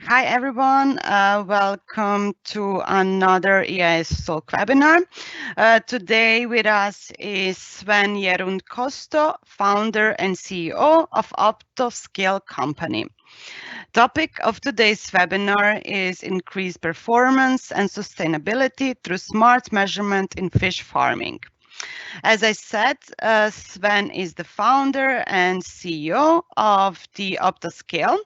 Hi everyone, welcome to another EAStalk webinar. Today with us is Sven Kosto, founder and CEO of OptoScale company. Topic of today's webinar is increased performance and sustainability through smart measurement in fish farming. As I said, Sven is the founder and CEO of the OptoScale,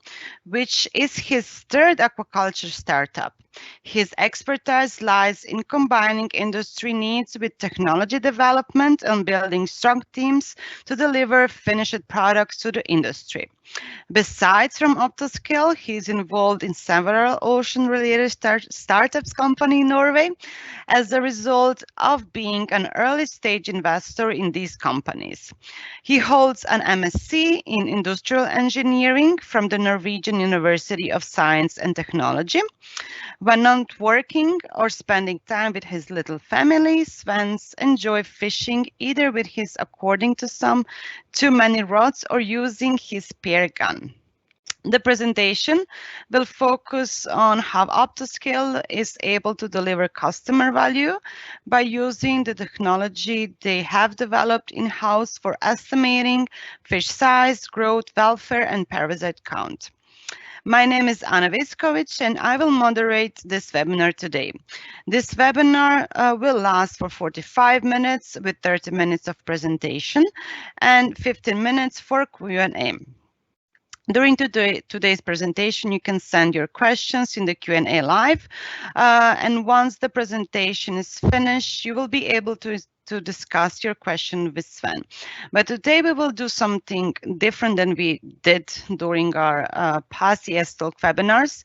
which is his third aquaculture startup. His expertise lies in combining industry needs with technology development and building strong teams to deliver finished products to the industry. Besides from OptoScale, he's involved in several ocean-related startups company in Norway as a result of being an early-stage investor in these companies. He holds an MSc in Industrial Engineering from the Norwegian University of Science and Technology. When not working or spending time with his little family, Svens enjoy fishing either with his, according to some, too many rods or using his spear gun. The presentation will focus on how OptoScale is able to deliver customer value by using the technology they have developed in-house for estimating fish size, growth, welfare, and parasite count. My name is Anna Viskovic and I will moderate this webinar today. This webinar will last for 45 minutes with 30 minutes of presentation and 15 minutes for Q&A. During today's presentation, you can send your questions in the Q&A live. And once the presentation is finished, you will be able to discuss your question with Sven. But today we will do something different than we did during our past EAStalk webinars.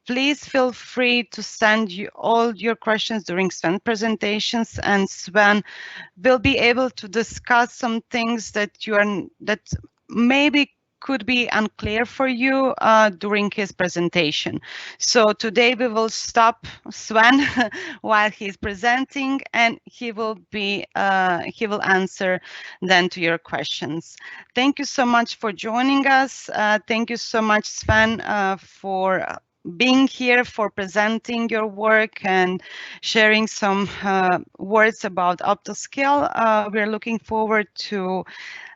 Please feel free to send all your questions during Sven's presentations, and Sven will be able to discuss some things that maybe could be unclear for you during his presentation. So today we will stop Sven while he's presenting, and he will answer then to your questions. Thank you so much for joining us. Thank you so much, Sven, for being here, for presenting your work and sharing some words about OptoScale. We're looking forward to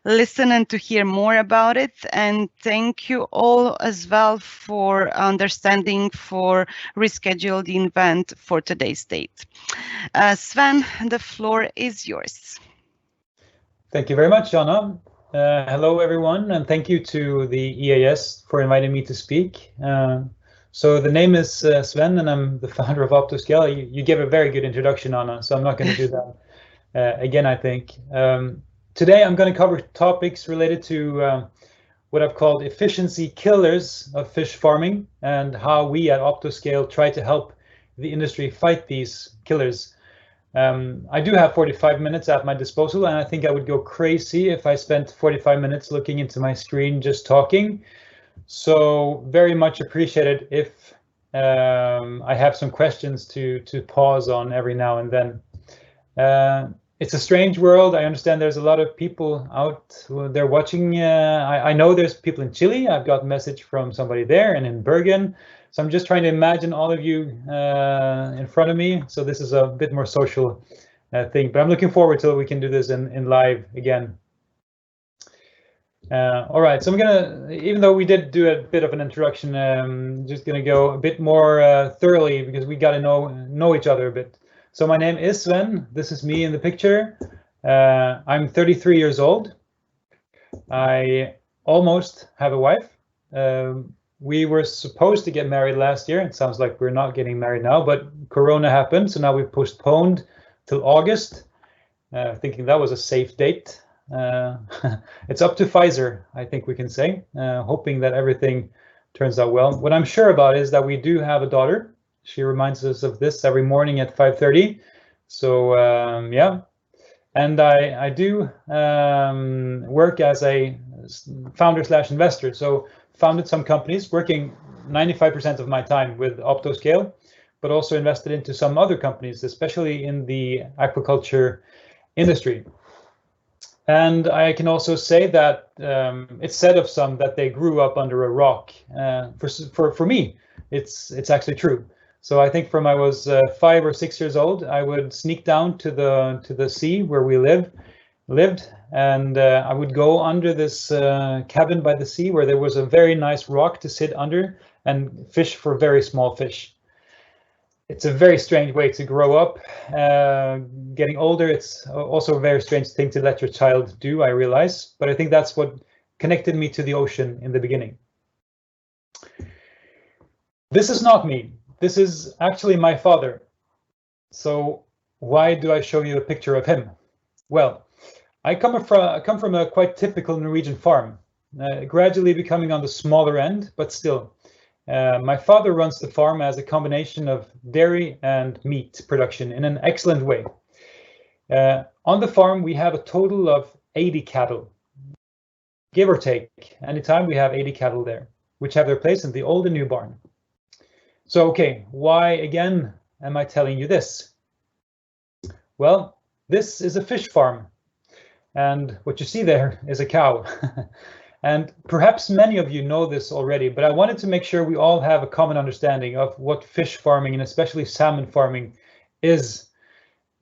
listen and to hear more about it. And thank you all as well for understanding for reschedule the event for today's date. Sven, the floor is yours. Thank you very much, Anna. Hello, everyone, and thank you to the EAS for inviting me to speak. So the name is Sven, and I'm the founder of OptoScale. You gave a very good introduction, Anna, so I'm not going to do that again, I think. Today, I'm going to cover topics related to what I've called efficiency killers of fish farming and how we at OptoScale try to help the industry fight these killers. I do have 45 minutes at my disposal, and I think I would go crazy if I spent 45 minutes looking into my screen just talking. So very much appreciated if I have some questions to pause on every now and then. It's a strange world. I understand there's a lot of people out there watching. I know there's people in Chile. I've got a message from somebody there and in Bergen. So I'm just trying to imagine all of you in front of me. So this is a bit more social thing, but I'm looking forward till we can do this in live again. All right, so I'm gonna, even though we did do a bit of an introduction, just gonna go a bit more thoroughly because we got to know each other a bit. So my name is Sven. This is me in the picture. I'm 33 years old. I almost have a wife. We were supposed to get married last year. It sounds like we're not getting married now, but Corona happened, so now we've postponed till August, thinking that was a safe date. It's up to Pfizer, I think we can say, hoping that everything turns out well. What I'm sure about is that we do have a daughter. She reminds us of this every morning at 5:30. So yeah, and I do work as a founder/investor. So founded some companies, working 95% of my time with OptoScale, but also invested into some other companies, especially in the aquaculture industry. And I can also say that it's said of some that they grew up under a rock. For me, it's actually true. So I think from I was 5 or 6 years old, I would sneak down to the sea where we lived, and I would go under this cabin by the sea where there was a very nice rock to sit under and fish for very small fish. It's a very strange way to grow up. Getting older, it's also a very strange thing to let your child do, I realize, but I think that's what connected me to the ocean in the beginning. This is not me. This is actually my father. So why do I show you a picture of him? Well, I come from a quite typical Norwegian farm, gradually becoming on the smaller end, but still. My father runs the farm as a combination of dairy and meat production in an excellent way. On the farm, we have a total of 80 cattle, give or take. Anytime we have 80 cattle there, which have their place in the old and new barn. So, okay, why again am I telling you this? Well, this is a fish farm, and what you see there is a cow. And perhaps many of you know this already, but I wanted to make sure we all have a common understanding of what fish farming and especially salmon farming is.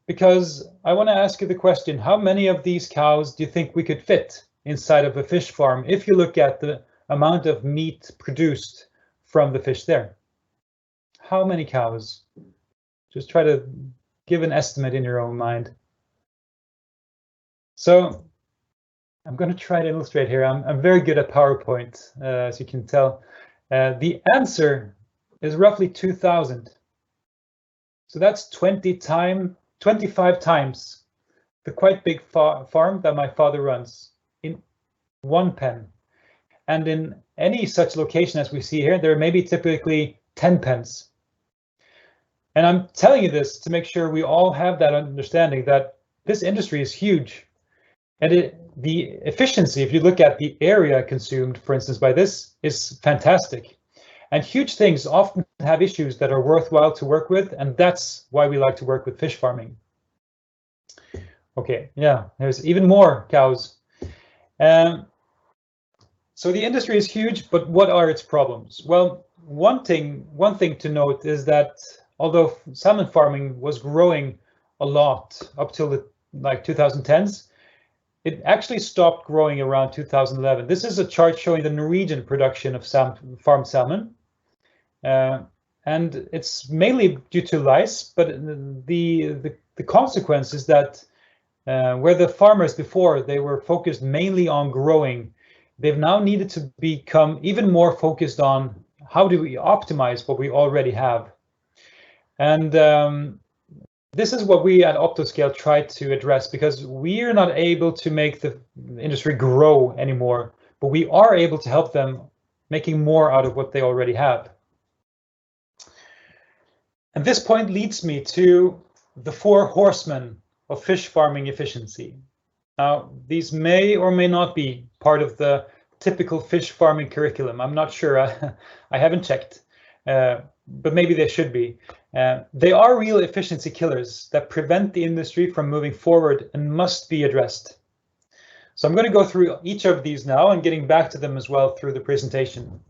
Because I want to ask you the question, how many of these cows do you think we could fit inside of a fish farm if you look at the amount of meat produced from the fish there? How many cows? Just try to give an estimate in your own mind. So I'm going to try to illustrate here. I'm very good at PowerPoint, as you can tell. The answer is roughly 2,000. So that's 25 times the quite big farm that my father runs in one pen. And in any such location as we see here, there may be typically 10 pens. And I'm telling you this to make sure we all have that understanding that this industry is huge. And the efficiency, if you look at the area consumed, for instance, by this, is fantastic. And huge things often have issues that are worthwhile to work with, and that's why we like to work with fish farming. Okay, yeah, there's even more cows. So the industry is huge, but what are its problems? Well, one thing to note is that although salmon farming was growing a lot up till the 2010s, it actually stopped growing around 2011. This is a chart showing the Norwegian production of farmed salmon. And it's mainly due to lice, but the consequence is that where the farmers before, they were focused mainly on growing, they've now needed to become even more focused on how do we optimize what we already have. And this is what we at OptoScale try to address, because we are not able to make the industry grow anymore, but we are able to help them making more out of what they already have. And this point leads me to the 4 horsemen of fish farming efficiency. Now, these may or may not be part of the typical fish farming curriculum. I'm not sure. I haven't checked, but maybe they should be. They are real efficiency killers that prevent the industry from moving forward and must be addressed. So I'm going to go through each of these now and getting back to them as well through the presentation.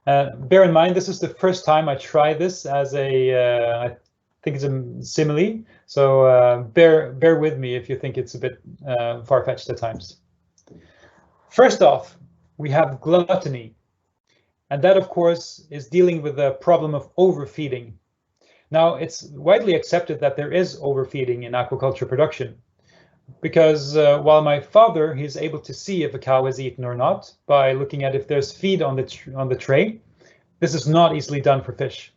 Bear in mind, this is the first time I try this as I think it's a simile. So bear with me if you think it's a bit far-fetched at times. First off, we have gluttony. And that, of course, is dealing with the problem of overfeeding. Now, it's widely accepted that there is overfeeding in aquaculture production, because while my father, he's able to see if a cow is eaten or not by looking at if there's feed on the tray, this is not easily done for fish.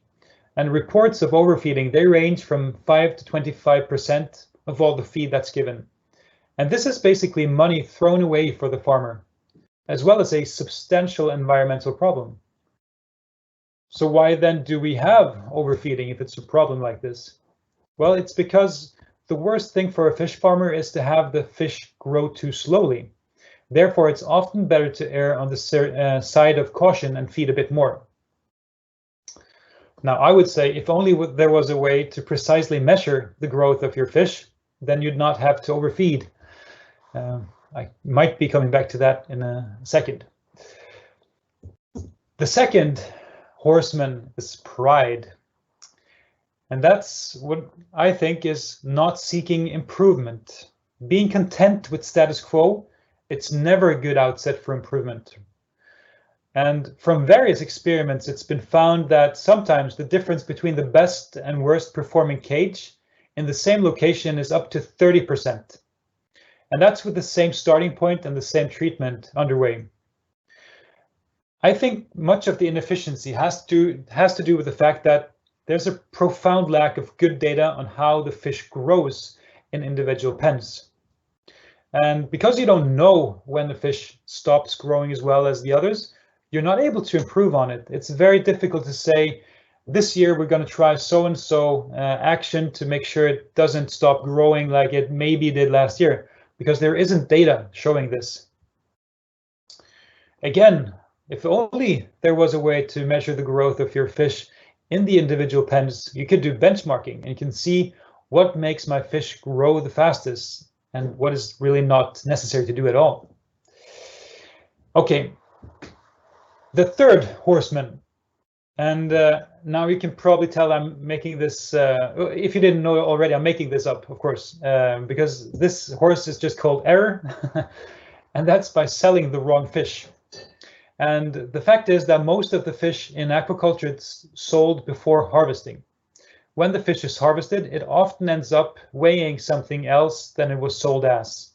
And reports of overfeeding, they range from 5 to 25% of all the feed that's given. And this is basically money thrown away for the farmer, as well as a substantial environmental problem. So why then do we have overfeeding if it's a problem like this? Well, it's because the worst thing for a fish farmer is to have the fish grow too slowly. Therefore, it's often better to err on the side of caution and feed a bit more. Now, I would say if only there was a way to precisely measure the growth of your fish, then you'd not have to overfeed. I might be coming back to that in a second. The second horseman is pride. And that's what I think is not seeking improvement. Being content with status quo, it's never a good outset for improvement. And from various experiments, it's been found that sometimes the difference between the best and worst performing cage in the same location is up to 30%. And that's with the same starting point and the same treatment underway. I think much of the inefficiency has to do with the fact that there's a profound lack of good data on how the fish grows in individual pens. And because you don't know when the fish stops growing as well as the others, you're not able to improve on it. It's very difficult to say, this year we're going to try so-and-so action to make sure it doesn't stop growing like it maybe did last year, because there isn't data showing this. Again, if only there was a way to measure the growth of your fish in the individual pens, you could do benchmarking and you can see what makes my fish grow the fastest and what is really not necessary to do at all. Okay, the third horseman, and now you can probably tell I'm making this, if you didn't know already, I'm making this up, of course, because this horse is just called error, and that's by selling the wrong fish. And the fact is that most of the fish in aquaculture is sold before harvesting. When the fish is harvested, it often ends up weighing something else than it was sold as.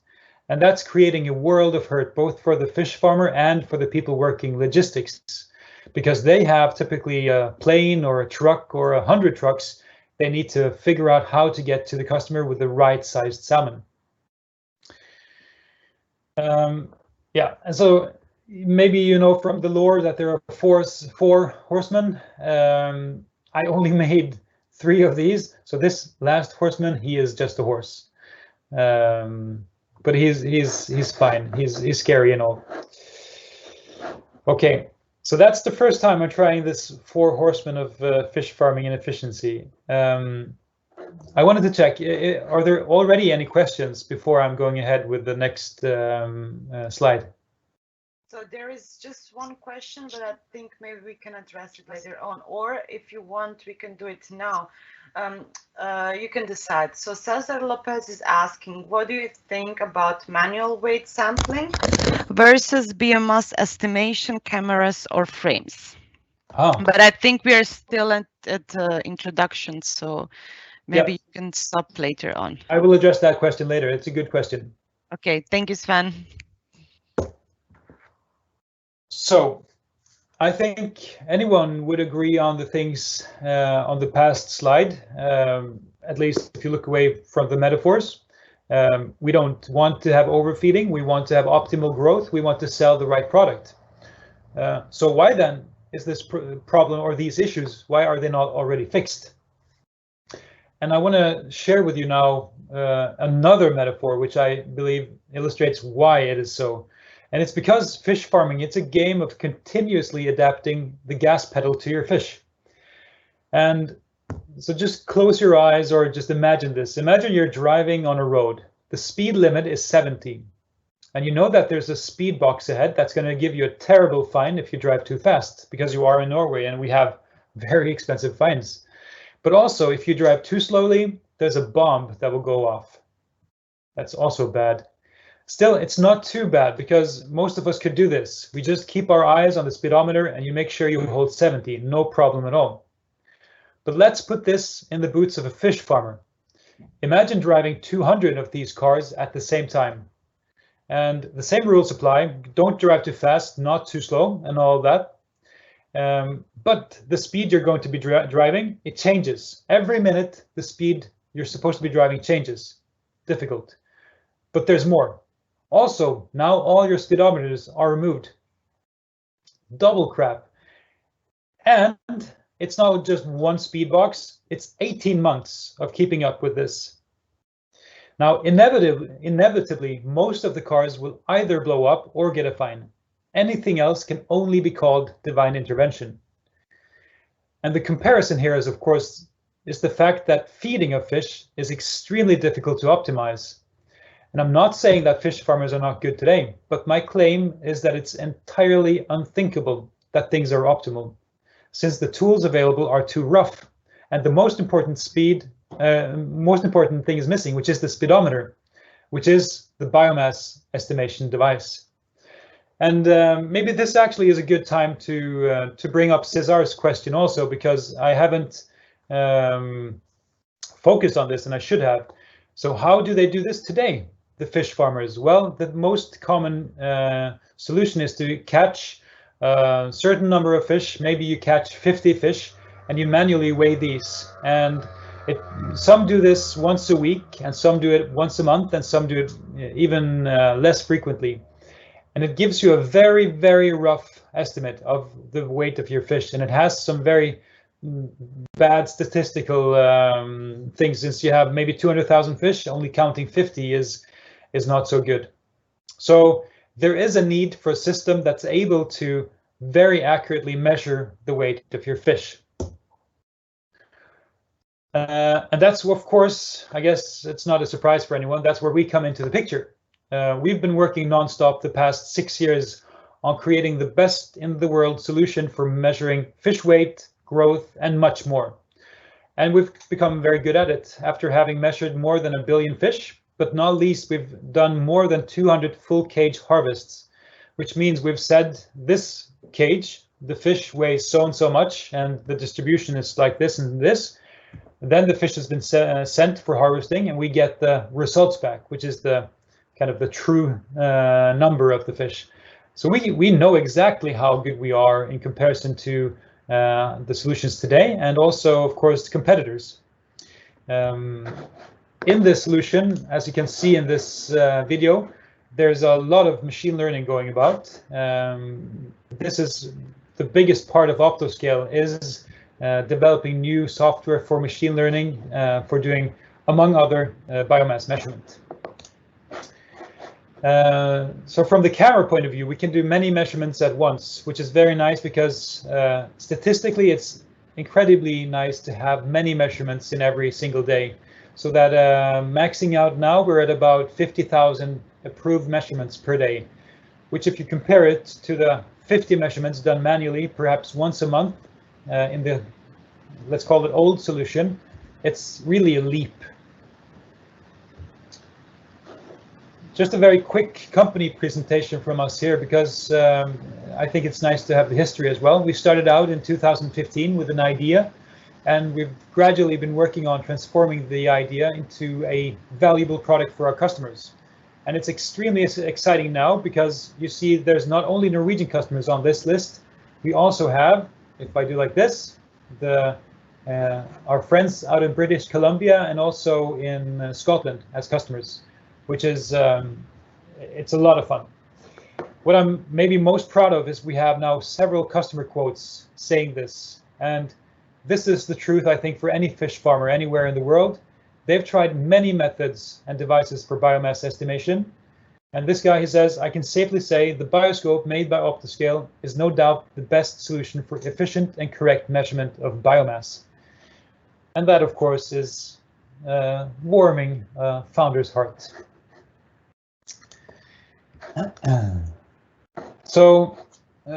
And that's creating a world of hurt, both for the fish farmer and for the people working logistics, because they have typically a plane or a truck or 100 trucks. They need to figure out how to get to the customer with the right sized salmon. Yeah, and so maybe you know from the lore that there are four horsemen. I only made 3 of these, so this last horseman, he is just a horse, but he's fine. He's scary and all. Okay, so that's the first time I'm trying this 4 horsemen of fish farming and efficiency. I wanted to check, are there already any questions before I'm going ahead with the next slide? So there is just one question, but I think maybe we can address it later on, or if you want, we can do it now. You can decide. So Cesar Lopez is asking, what do you think about manual weight sampling versus biomass estimation cameras or frames? Oh. But I think we are still at introduction, so maybe you can stop later on. I will address that question later. It's a good question. Okay, thank you, Sven. So I think anyone would agree on the things on the past slide, at least if you look away from the metaphors. We don't want to have overfeeding. We want to have optimal growth. We want to sell the right product. So why then is this problem or these issues, why are they not already fixed? And I want to share with you now another metaphor, which I believe illustrates why it is so. And it's because fish farming, it's a game of continuously adapting the gas pedal to your fish. And so just close your eyes or just imagine this. Imagine you're driving on a road. The speed limit is 70. And you know that there's a speed box ahead that's going to give you a terrible fine if you drive too fast, because you are in Norway and we have very expensive fines. But also, if you drive too slowly, there's a bomb that will go off. That's also bad. Still, it's not too bad because most of us could do this. We just keep our eyes on the speedometer and you make sure you hold 70, no problem at all. But let's put this in the boots of a fish farmer. Imagine driving 200 of these cars at the same time. And the same rules apply. Don't drive too fast, not too slow, and all that. But the speed you're going to be driving, it changes. Every minute, the speed you're supposed to be driving changes. Difficult. But there's more. Also, now all your speedometers are removed. Double crap. And it's not just one speed box, it's 18 months of keeping up with this. Now, inevitably, most of the cars will either blow up or get a fine. Anything else can only be called divine intervention. And the comparison here is, of course, the fact that feeding of fish is extremely difficult to optimize. And I'm not saying that fish farmers are not good today, but my claim is that it's entirely unthinkable that things are optimal, since the tools available are too rough, and the most important thing is missing, which is the speedometer, which is the biomass estimation device. And maybe this actually is a good time to bring up Cesar's question also, because I haven't focused on this, and I should have. So how do they do this today, the fish farmers? Well, the most common solution is to catch a certain number of fish. Maybe you catch 50 fish and you manually weigh these. And some do this once a week, and some do it once a month, and some do it even less frequently. And it gives you a very, very rough estimate of the weight of your fish. And it has some very bad statistical things, since you have maybe 200,000 fish, only counting 50 is not so good. So there is a need for a system that's able to very accurately measure the weight of your fish. And that's, of course, I guess it's not a surprise for anyone, that's where we come into the picture. We've been working nonstop the past 6 years on creating the best in the world solution for measuring fish weight, growth, and much more. And we've become very good at it after having measured more than 1 billion fish, but not least we've done more than 200 full cage harvests, which means we've said this cage, the fish weighs so and so much, and the distribution is like this and this. Then the fish has been sent for harvesting, and we get the results back, which is the kind of the true number of the fish. So we know exactly how good we are in comparison to the solutions today, and also, of course, competitors. In this solution, as you can see in this video, there's a lot of machine learning going about. This is the biggest part of OptoScale, is developing new software for machine learning for doing, among other, biomass measurement. So from the camera point of view, we can do many measurements at once, which is very nice because statistically it's incredibly nice to have many measurements in every single day. So that maxing out now, we're at about 50,000 approved measurements per day, which if you compare it to the 50 measurements done manually, perhaps once a month in the, let's call it old solution, it's really a leap. Just a very quick company presentation from us here, because I think it's nice to have the history as well. We started out in 2015 with an idea, and we've gradually been working on transforming the idea into a valuable product for our customers. And it's extremely exciting now, because you see there's not only Norwegian customers on this list, we also have, if I do like this, our friends out in British Columbia and also in Scotland as customers, which is, it's a lot of fun. What I'm maybe most proud of is we have now several customer quotes saying this. And this is the truth, I think, for any fish farmer anywhere in the world. They've tried many methods and devices for biomass estimation. And this guy, he says, I can safely say the bioscope made by OptoScale is no doubt the best solution for efficient and correct measurement of biomass. And that, of course, is warming founder's heart. So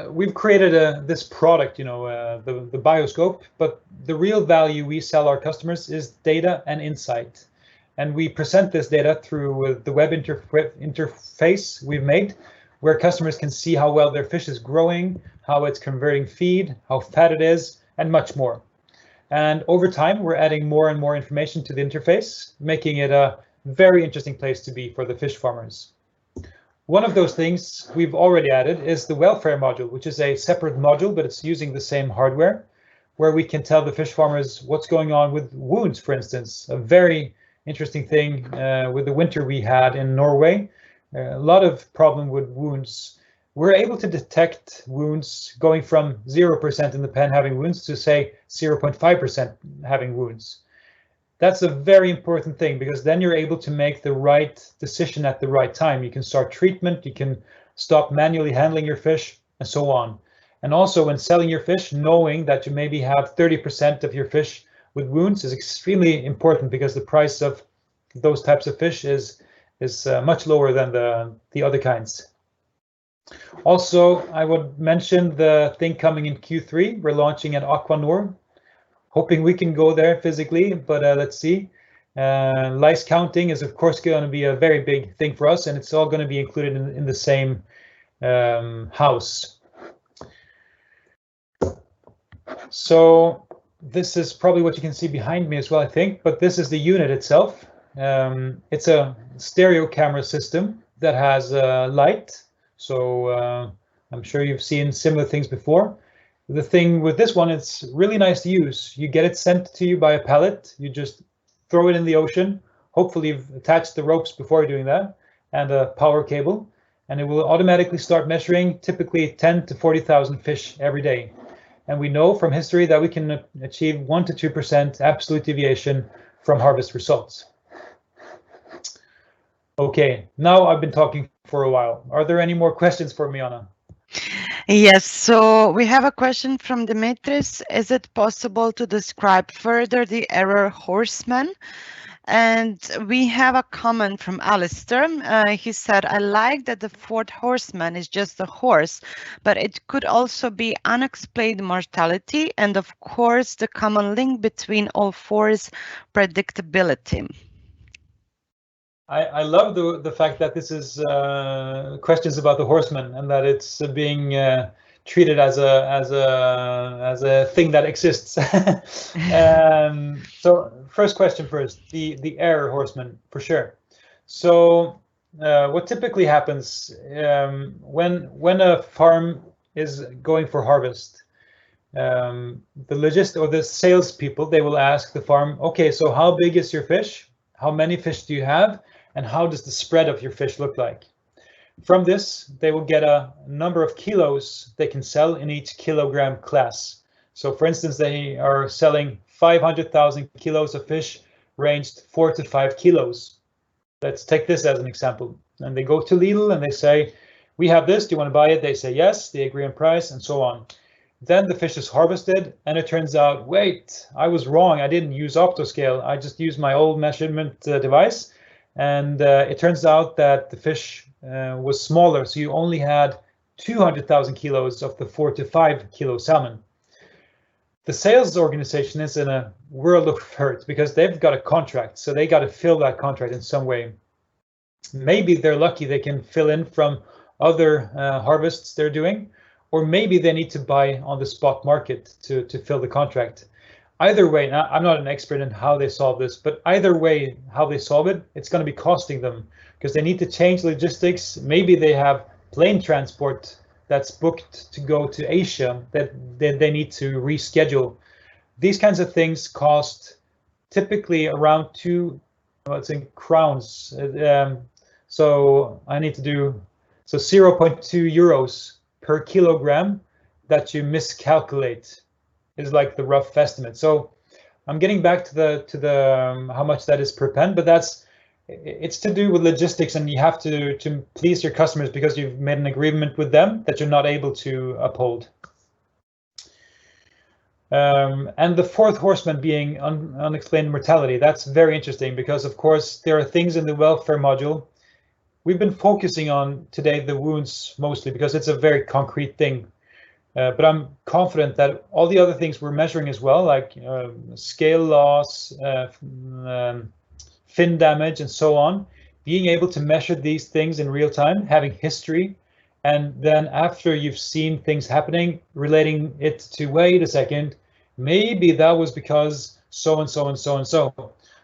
we've created this product, you know, the bioscope, but the real value we sell our customers is data and insight. And we present this data through the web interface we've made, where customers can see how well their fish is growing, how it's converting feed, how fat it is, and much more. And over time, we're adding more and more information to the interface, making it a very interesting place to be for the fish farmers. One of those things we've already added is the welfare module, which is a separate module, but it's using the same hardware, where we can tell the fish farmers what's going on with wounds, for instance. A very interesting thing with the winter we had in Norway, a lot of problem with wounds. We're able to detect wounds going from 0% in the pen having wounds to, say, 0.5% having wounds. That's a very important thing, because then you're able to make the right decision at the right time. You can start treatment, you can stop manually handling your fish, and so on. And also when selling your fish, knowing that you maybe have 30% of your fish with wounds is extremely important, because the price of those types of fish is is much lower than the other kinds. Also, I would mention the thing coming in Q3. We're launching at Aquaculture, hoping we can go there physically, but let's see. Lice counting is of course going to be a very big thing for us, and it's all going to be included in the same house. So this is probably what you can see behind me as well, I think, but this is the unit itself. It's a stereo camera system that has light. So I'm sure you've seen similar things before. The thing with this one, it's really nice to use. You get it sent to you by a pallet. You just throw it in the ocean. Hopefully you've attached the ropes before doing that and a power cable, and it will automatically start measuring typically 10 to 40,000 fish every day. And we know from history that we can achieve 1 to 2% absolute deviation from harvest results. Okay, now I've been talking for a while. Are there any more questions for me, Anna? Yes, so we have a question from Dimitris. Is it possible to describe further the error Horseman? And we have a comment from Alistair. He said, I like that the fourth horseman is just a horse, but it could also be unexplained mortality and of course the common link between all four is predictability. I love the fact that this is questions about the horseman and that it's being treated as a thing that exists. So first question first, the error horseman for sure. So what typically happens when a farm is going for harvest, the salespeople, they will ask the farm, okay, so how big is your fish? How many fish do you have? And how does the spread of your fish look like? From this, they will get a number of kilos they can sell in each kilogram class. So for instance, they are selling 500,000 kilos of fish ranged 4 to 5 kilos. Let's take this as an example. And they go to Lidl and they say, we have this, do you want to buy it? They say yes, they agree on price and so on. Then the fish is harvested and it turns out, wait, I was wrong. I didn't use OptoScale. I just used my old measurement device. And it turns out that the fish was smaller. So you only had 200,000 kilos of the 4 to 5 kilo salmon. The sales organization is in a world of hurt because they've got a contract. So they got to fill that contract in some way. Maybe they're lucky they can fill in from other harvests they're doing, or maybe they need to buy on the spot market to fill the contract. Either way, now, I'm not an expert in how they solve this, but either way, how they solve it, it's going to be costing them because they need to change logistics. Maybe they have plane transport that's booked to go to Asia that they need to reschedule. These kinds of things cost typically around 2 crowns. So I need to do 0.2 euros per kilogram that you miscalculate is like the rough estimate. So I'm getting back to the how much that is per pen, but it's to do with logistics, and you have to please your customers because you've made an agreement with them that you're not able to uphold. And the fourth horseman being unexplained mortality, that's very interesting because of course there are things in the welfare module. We've been focusing on today the wounds mostly because it's a very concrete thing. But I'm confident that all the other things we're measuring as well, like scale loss, fin damage, and so on, being able to measure these things in real time, having history, and then after you've seen things happening, relating it to, wait a second, maybe that was because so and so and so and so.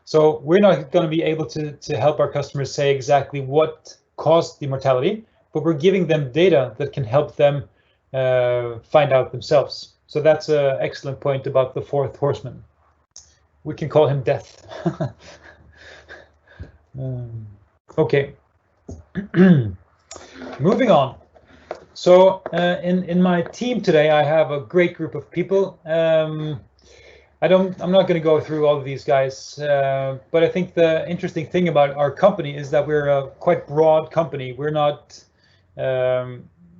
So we're not going to be able to help our customers say exactly what caused the mortality, but we're giving them data that can help them find out themselves. So that's an excellent point about the fourth horseman. We can call him Death. Okay, moving on. So in my team today, I have a great group of people. I'm not going to go through all of these guys, but I think the interesting thing about our company is that we're a quite broad company. We're not.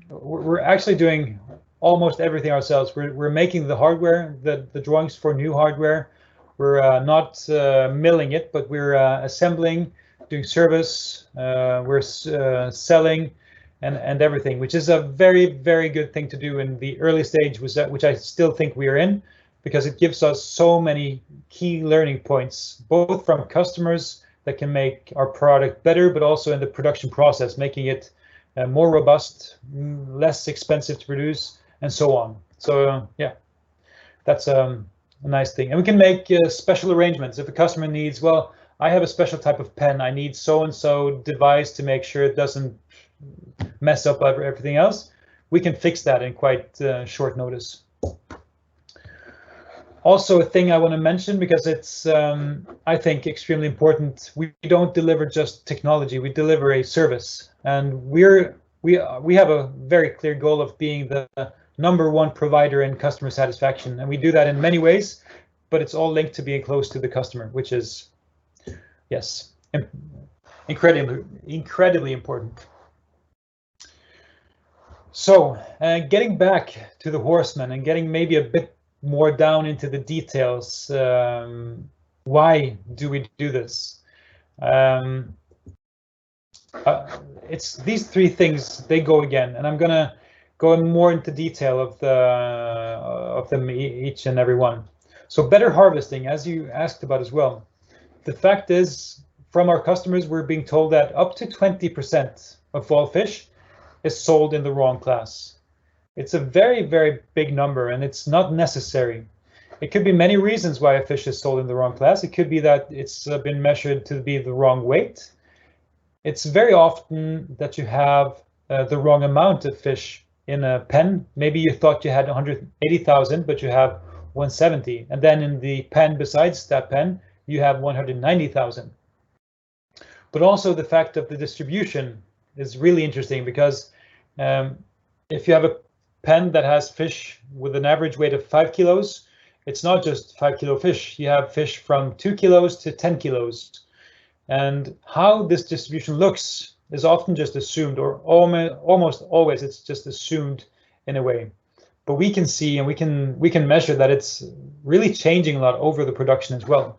We're actually doing almost everything ourselves. We're making the hardware, the drawings for new hardware. We're not milling it, but we're assembling doing service, we're selling, and everything, which is a very, very good thing to do in the early stage, which I still think we are in, because it gives us so many key learning points, both from customers that can make our product better, but also in the production process, making it more robust, less expensive to produce, and so on. So yeah, that's a nice thing. And we can make special arrangements. If a customer needs, well, I have a special type of pen, I need so-and-so device to make sure it doesn't mess up everything else, we can fix that in quite short notice. Also, a thing I want to mention, because it's, I think, extremely important. We don't deliver just technology, we deliver a service. And we have a very clear goal of being the #1 provider in customer satisfaction. And we do that in many ways, but it's all linked to being close to the customer, which is, yes, incredibly important. So getting back to the Horsemen and getting maybe a bit more down into the details, why do we do this? It's these 3 things, they go again, and I'm gonna go more into detail of them each and every one. So better harvesting, as you asked about as well. The fact is, from our customers, we're being told that up to 20% of all fish is sold in the wrong class. It's a very, very big number, and it's not necessary. It could be many reasons why a fish is sold in the wrong class. It could be that it's been measured to be the wrong weight. It's very often that you have the wrong amount of fish in a pen. Maybe you thought you had 180,000, but you have 170. And then in the pen besides that pen, you have 190,000. But also the fact of the distribution is really interesting, because if you have a pen that has fish with an average weight of 5 kilos, it's not just 5 kilo fish. You have fish from 2 kilos to 10 kilos. And how this distribution looks is often just assumed, or almost always it's just assumed in a way. But we can see, and we can measure that it's really changing a lot over the production as well.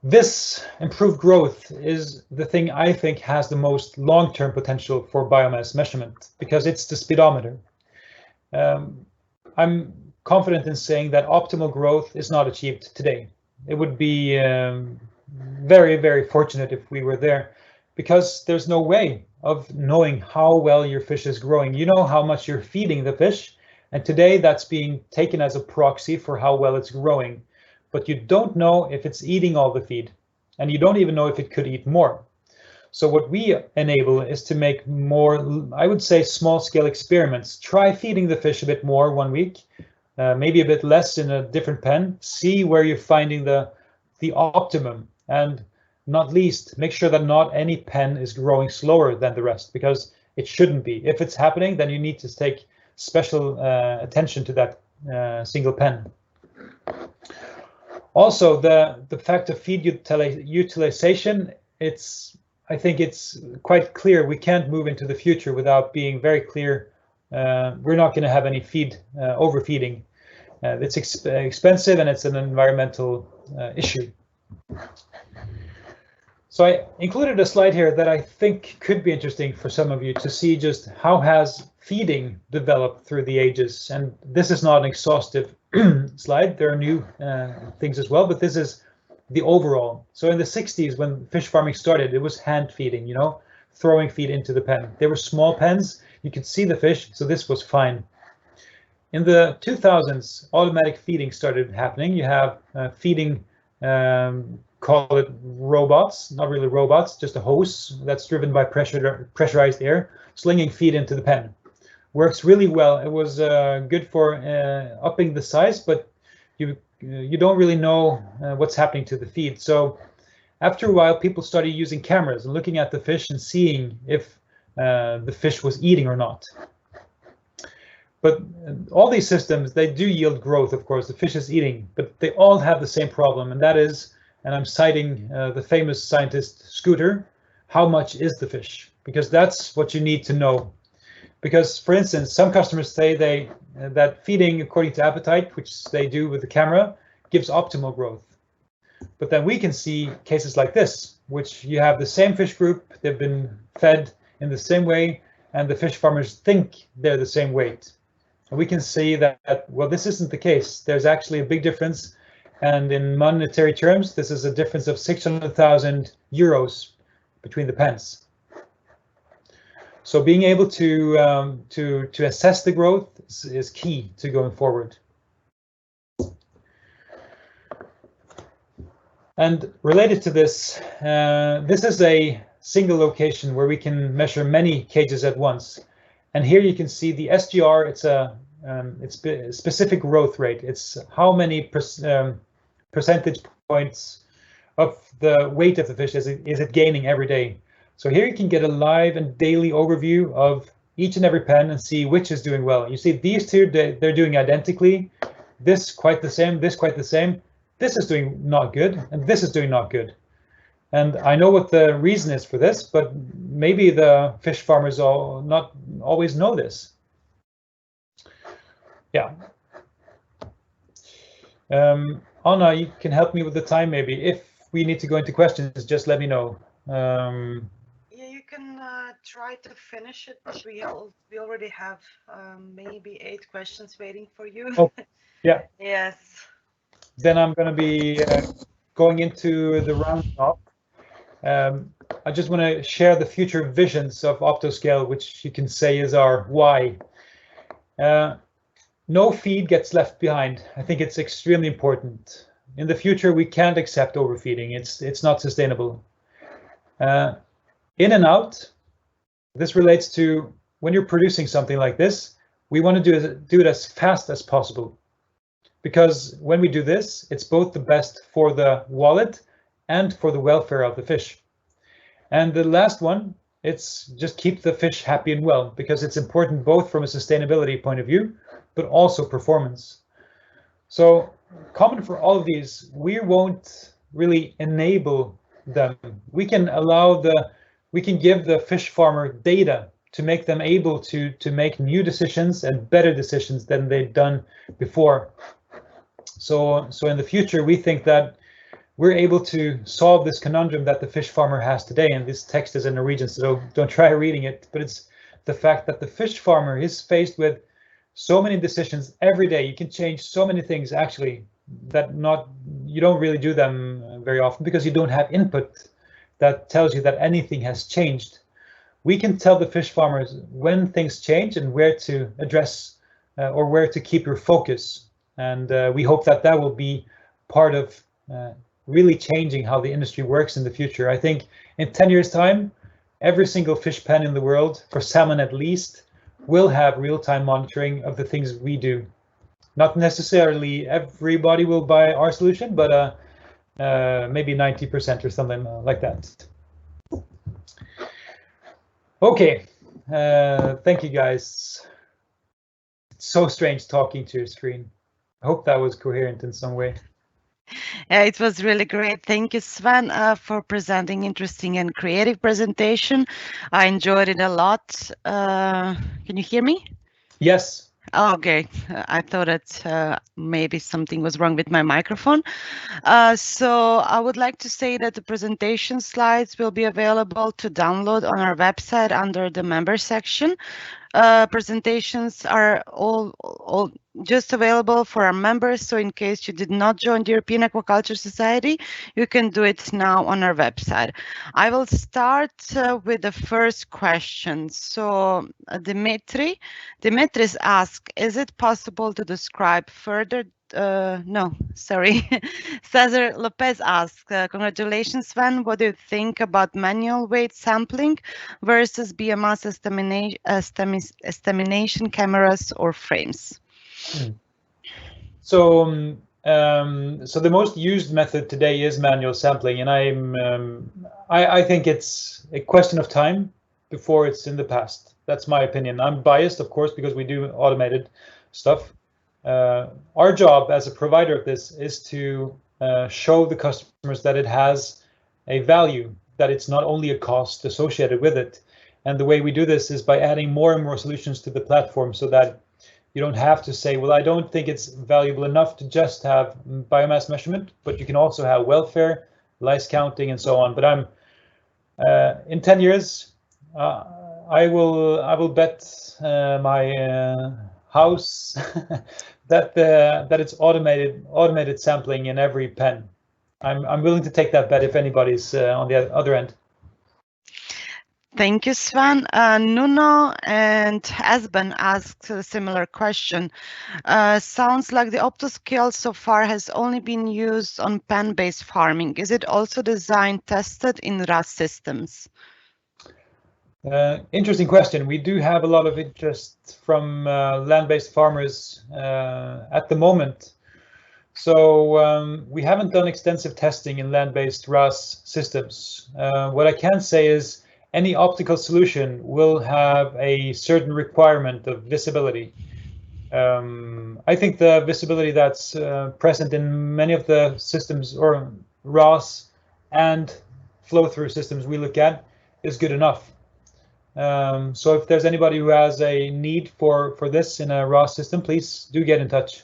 This improved growth is the thing I think has the most long-term potential for biomass measurement, because it's the speedometer. I'm confident in saying that optimal growth is not achieved today. It would be very, very fortunate if we were there, because there's no way of knowing how well your fish is growing. You know how much you're feeding the fish, and today that's being taken as a proxy for how well it's growing. But you don't know if it's eating all the feed, and you don't even know if it could eat more. So what we enable is to make more, I would say, small-scale experiments. Try feeding the fish a bit more 1 week, maybe a bit less in a different pen. See where you're finding the optimum, and not least, make sure that not any pen is growing slower than the rest, because it shouldn't be. If it's happening, then you need to take special attention to that single pen. Also, the fact of feed utilization, I think it's quite clear we can't move into the future without being very clear. We're not going to have any feed overfeeding. It's expensive, and it's an environmental issue. So I included a slide here that I think could be interesting for some of you to see just how has feeding developed through the ages. And this is not an exhaustive slide. There are new things as well, but this is the overall. So in the 60s, when fish farming started, it was hand feeding, throwing feed into the pen. They were small pens. You could see the fish, so this was fine. In the 2000s, automatic feeding started happening. You have feeding, call it robots, not really robots, just a hose that's driven by pressurized air, slinging feed into the pen. Works really well. It was good for upping the size, but you don't really know what's happening to the feed. So after a while, people started using cameras and looking at the fish and seeing if the fish was eating or not. But all these systems, they do yield growth, of course. The fish is eating, but they all have the same problem, and that is, and I'm citing the famous scientist Scooter, how much is the fish? Because that's what you need to know. Because, for instance, some customers say that feeding according to appetite, which they do with the camera, gives optimal growth. But then we can see cases like this, which you have the same fish group, they've been fed in the same way, and the fish farmers think they're the same weight. And we can see that, well, this isn't the case. There's actually a big difference. And in monetary terms, this is a difference of 600,000 euros between the pens. So being able to assess the growth is key to going forward. And related to this, this is a single location where we can measure many cages at once. And here you can see the SGR. It's a specific growth rate. It's how many percentage points of the weight of the fish is it gaining every day. So here you can get a live and daily overview of each and every pen and see which is doing well. You see these two, they're doing identically. This quite the same, this quite the same. This is doing not good, and this is doing not good. And I know what the reason is for this, but maybe the fish farmers not always know this. Yeah. Anna, you can help me with the time maybe. If we need to go into questions, just let me know. Yeah, you can try to finish it. We already have maybe 8 questions waiting for you. Oh, yeah. Yes. Then I'm going to be going into the round up. I just want to share the future visions of OptoScale, which you can say is our why. No feed gets left behind. I think it's extremely important. In the future, we can't accept overfeeding. It's not sustainable. In and out, this relates to when you're producing something like this, we want to do it as fast as possible. Because when we do this, it's both the best for the wallet and for the welfare of the fish. And the last one, it's just keep the fish happy and well, because it's important both from a sustainability point of view, but also performance. So common for all of these, we won't really enable them. We can give the fish farmer data to make them able to make new decisions and better decisions than they've done before. So in the future, we think that we're able to solve this conundrum that the fish farmer has today. And this text is in Norwegian, so don't try reading it. But it's the fact that the fish farmer is faced with so many decisions every day. You can change so many things actually that you don't really do them very often because you don't have input that tells you that anything has changed. We can tell the fish farmers when things change and where to address or where to keep your focus. And we hope that will be part of really changing how the industry works in the future. I think in 10 years' time, every single fish pen in the world, for salmon at least, will have real-time monitoring of the things we do. Not necessarily everybody will buy our solution, but maybe 90% or something like that. Okay, thank you guys. It's so strange talking to your screen. I hope that was coherent in some way. Yeah, it was really great. Thank you, Sven, for presenting interesting and creative presentation. I enjoyed it a lot. Can you hear me? Yes. Oh, okay. I thought that maybe something was wrong with my microphone. So I would like to say that the presentation slides will be available to download on our website under the member section. Presentations are all just available for our members. So in case you did not join the European Aquaculture Society, you can do it now on our website. I will start with the first question. So Dimitris asked, is it possible to describe further Cesar Lopez asks, congratulations, Sven. What do you think about manual weight sampling versus BMS estimation cameras or frames? So the most used method today is manual sampling, and I think it's a question of time before it's in the past. That's my opinion. I'm biased, of course, because we do automated stuff. Our job as a provider of this is to show the customers that it has a value, that it's not only a cost associated with it. And the way we do this is by adding more and more solutions to the platform so that You don't have to say, well, I don't think it's valuable enough to just have biomass measurement, but you can also have welfare, lice counting, and so on. But I'm in 10 years, I will bet my house that it's automated sampling in every pen. I'm willing to take that bet if anybody's on the other end. Thank you, Sven. Nuno and Esben asked a similar question. Sounds like the OptoScale so far has only been used on pen-based farming. Is it also designed, tested in RAS systems? Interesting question. We do have a lot of interest from land-based farmers at the moment. So we haven't done extensive testing in land-based RAS systems. What I can say is any optical solution will have a certain requirement of visibility. I think the visibility that's present in many of the systems or RAS and flow-through systems we look at is good enough. So if there's anybody who has a need for this in a RAS system, please do get in touch.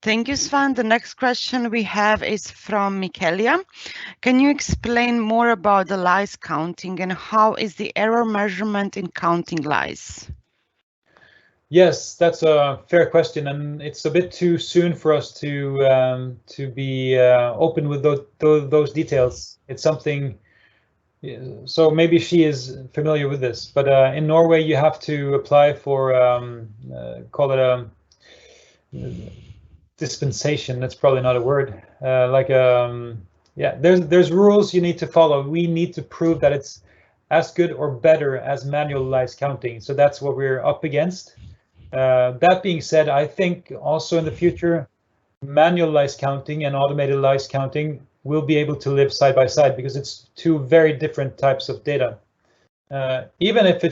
Thank you, Sven. The next question we have is from Michelia. Can you explain more about the lice counting and how is the error measurement in counting lice? Yes, that's a fair question, and it's a bit too soon for us to be open with those details. It's something. So maybe she is familiar with this, but in Norway you have to apply for call it a dispensation. That's probably not a word. Yeah, there's rules you need to follow. We need to prove that it's as good or better as manual lice counting. So that's what we're up against. That being said, I think also in the future, manual lice counting and automated lice counting will be able to live side by side because it's two very different types of data. Even if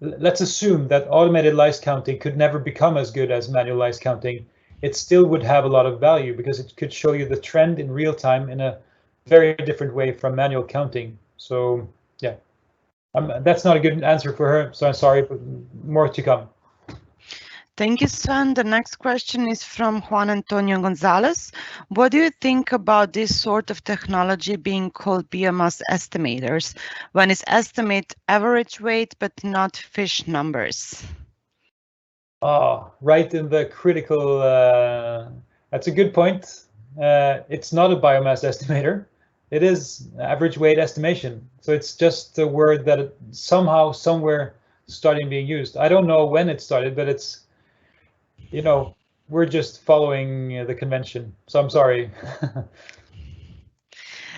let's assume that automated lice counting could never become as good as manual lice counting, it still would have a lot of value because it could show you the trend in real time in a very different way from manual counting. So yeah, that's not a good answer for her, so I'm sorry, but more to come. Thank you, Sven. The next question is from Juan Antonio Gonzalez. What do you think about this sort of technology being called biomass estimators, when it's estimate average weight but not fish numbers? Right in the critical, that's a good point. It's not a biomass estimator. It is average weight estimation. So it's just a word that somehow, somewhere starting being used. I don't know when it started, but it's, you know, we're just following the convention. So I'm sorry.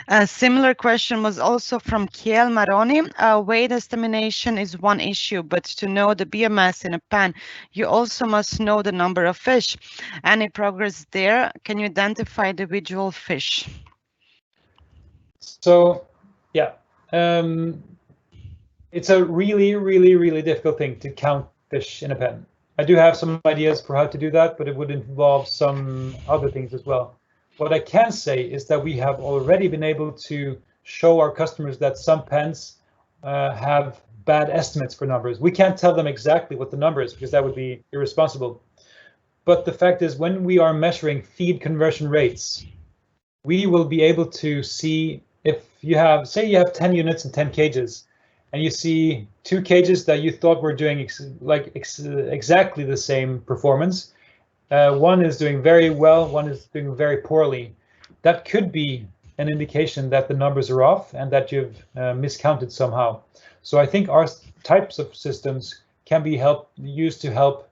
A similar question was also from Kiel Maroni. Weight estimation is one issue, but to know the biomass in a pan, you also must know the number of fish. Any progress there? Can you identify individual fish? So, yeah, it's a really difficult thing to count fish in a pen. I do have some ideas for how to do that, but it would involve some other things as well. What I can say is that we have already been able to show our customers that some pens have bad estimates for numbers. We can't tell them exactly what the number is because that would be irresponsible. But the fact is, when we are measuring feed conversion rates, we will be able to see if you have, say you have 10 units and 10 cages, and you see 2 cages that you thought were doing exactly the same performance. One is doing very well, one is doing very poorly. That could be an indication that the numbers are off and that you've miscounted somehow. So I think our types of systems can be used to help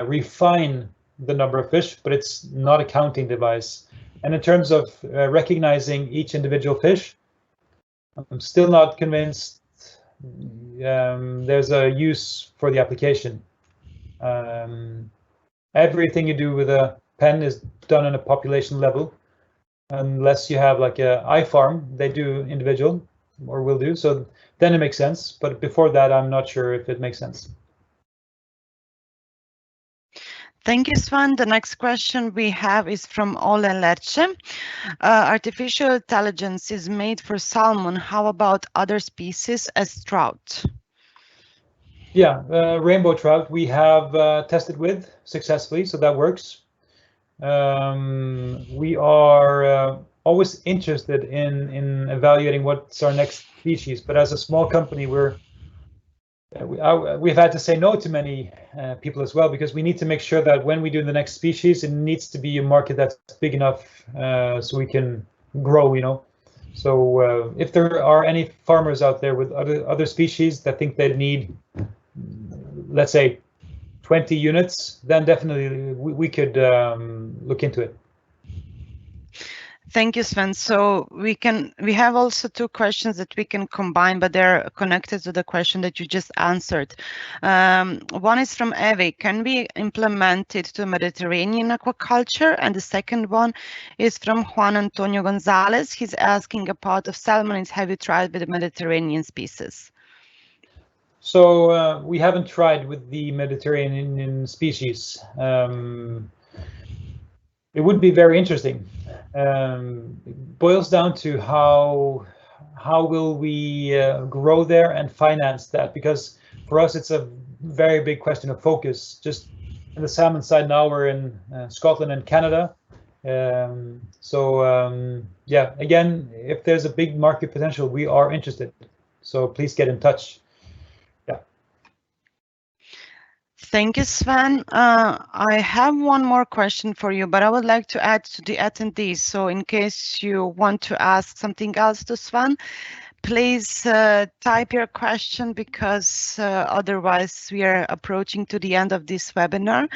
refine the number of fish, but it's not a counting device. And in terms of recognizing each individual fish, I'm still not convinced there's a use for the application. Everything you do with a pen is done on a population level, unless you have like a iFarm, they do individual or will do, so then it makes sense. But before that, I'm not sure if it makes sense. Thank you, Sven. The next question we have is from Ole Lerche. Artificial intelligence is made for salmon. How about other species as trout? Yeah, rainbow trout we have tested with successfully, so that works. We are always interested in evaluating what's our next species, but as a small company, we've had to say no to many people as well, because we need to make sure that when we do the next species, it needs to be a market that's big enough so we can grow, you know. So if there are any farmers out there with other species that think they need, let's say, 20 units, then definitely we could look into it. Thank you, Sven. So we have also two questions that we can combine, but they're connected to the question that you just answered. One is from Evie. Can we implement it to Mediterranean aquaculture? And the second one is from Juan Antonio Gonzalez. He's asking about of salmon. Have you tried with the Mediterranean species? So we haven't tried with the Mediterranean species. It would be very interesting. It boils down to how will we grow there and finance that, because for us it's a very big question of focus. Just in the salmon side now, we're in Scotland and Canada. Yeah, again, if there's a big market potential, we are interested. So please get in touch. Thank you, Sven. I have one more question for you, but I would like to add to the attendees. So in case you want to ask something else to Sven, please type your question, because otherwise we are approaching to the end of this webinar.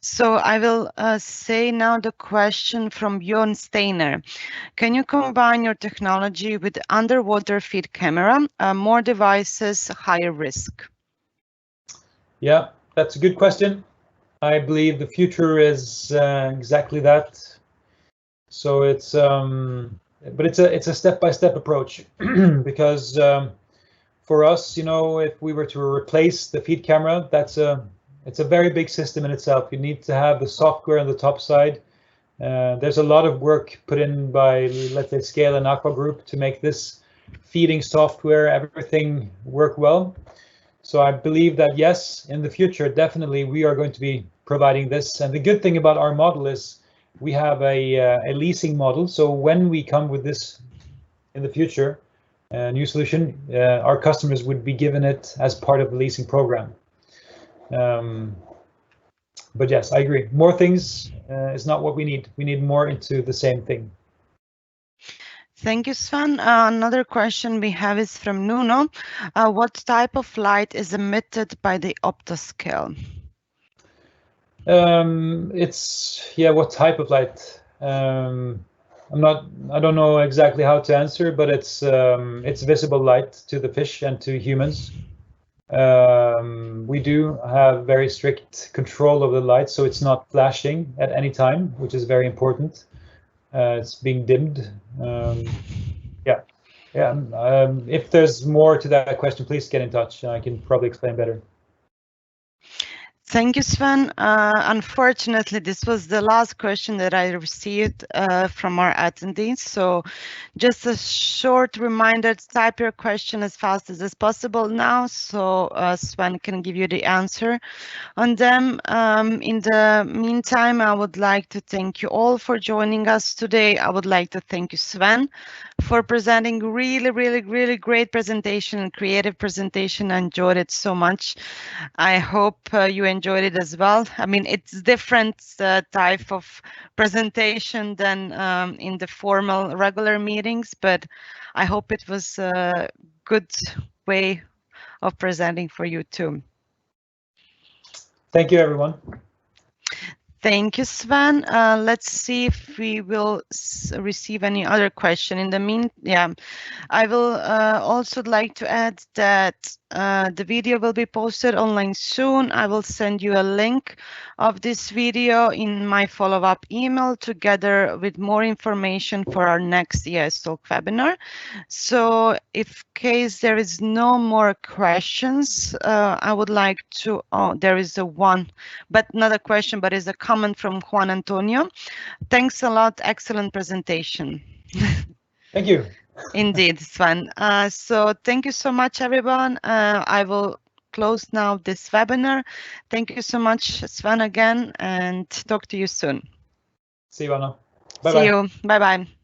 So I will say now the question from Bjorn Steiner. Can you combine your technology with underwater feed camera? More devices, higher risk? Yeah, that's a good question. I believe the future is exactly that. So it's but it's a step-by-step approach because for us, you know, if we were to replace the feed camera, it's a very big system in itself. You need to have the software on the top side. There's a lot of work put in by, let's say, Scale and Aqua Group to make this feeding software, everything work well. So I believe that yes, in the future, definitely we are going to be providing this. And the good thing about our model is we have a leasing model. So when we come with this in the future, new solution, our customers would be given it as part of the leasing program. But yes, I agree. More things is not what we need. We need more into the same thing. Thank you, Sven. Another question we have is from Nuno. What type of light is emitted by the OptoScale? It's, yeah, what type of light? I don't know exactly how to answer, but it's visible light to the fish and to humans. We do have very strict control of the light, so it's not flashing at any time, which is very important. It's being dimmed. If there's more to that question, please get in touch. I can probably explain better. Thank you, Sven. Unfortunately, this was the last question that I received from our attendees. So just a short reminder, type your question as fast as possible now, so Sven can give you the answer on them. In the meantime, I would like to thank you all for joining us today. I would like to thank you, Sven, for presenting really great presentation and creative presentation. I enjoyed it so much. I hope you enjoyed it as well. I mean, it's different type of presentation than in the formal regular meetings, but I hope it was a good way of presenting for you too. Thank you, everyone. Thank you, Sven. Let's see if we will receive any other question. In the meantime, I will also like to add that the video will be posted online soon. I will send you a link of this video in my follow-up email together with more information for our next EAStalk webinar. So if case there is no more questions, I would like to, there is a one, but not a question, but is a comment from Juan Antonio. Thanks a lot. Excellent presentation. Thank you. Indeed, Sven. So thank you so much, everyone. I will close now this webinar. Thank you so much, Sven, again, and talk to you soon. See you, Anna. Bye-bye. See you. Bye-bye.